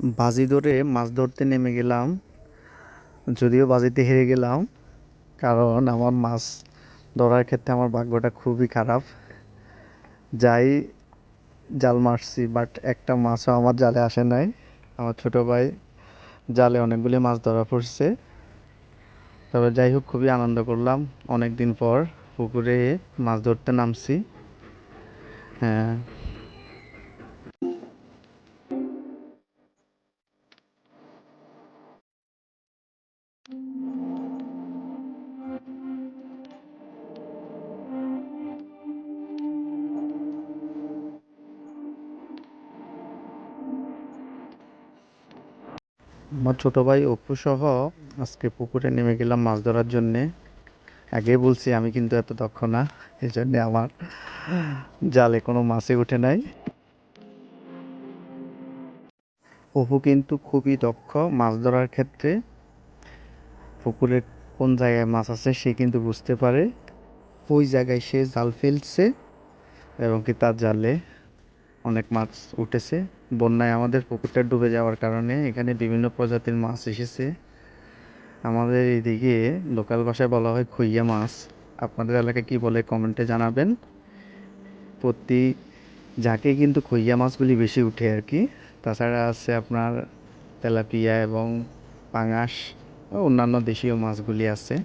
বাজি ধরে মাছ ধরতে নেমে গেলাম, যদিও বাজিতে হেরে গেলাম। কারণ আমার মাছ ধরার ক্ষেত্রে আমার ভাগ্যটা খুবই খারাপ। যাই জাল মারছি, বাট একটা মাছও আমার জালে আসে নাই। আমার ছোট ভাই জালে অনেকগুলি মাছ ধরা পড়ছে। তবে যাই হোক, খুবই আনন্দ করলাম। অনেক দিন পর পুকুরে মাছ ধরতে নামছি। হ্যাঁ। আমার ছোট ভাই অপু সহ আজকে পুকুরে নেমে গেলাম মাছ ধরার জন্যে। আগেই বলছি আমি কিন্তু এত দক্ষ না, এই জন্যে আমার জালে কোনো মাছই উঠে নাই। অপু কিন্তু খুবই দক্ষ মাছ ধরার ক্ষেত্রে। পুকুরে কোন জায়গায় মাছ আছে সে কিন্তু বুঝতে পারে। ওই জায়গায় সে জাল ফেলছে এবং কি তার জালে অনেক মাছ উঠেছে। বন্যায় আমাদের পুকুরটা ডুবে যাওয়ার কারণে এখানে বিভিন্ন প্রজাতির মাছ এসেছে। আমাদের এইদিকে লোকাল ভাষায় বলা হয় খুইয়া মাছ। আপনাদের এলাকায় কি বলে কমেন্টে জানাবেন। প্রতি যাকে কিন্তু খুইয়া মাছগুলি বেশি উঠে আর কি। তাছাড়া আছে আপনার তেলাপিয়া এবং পাঙাশ ও অন্যান্য দেশীয় মাছগুলি আছে।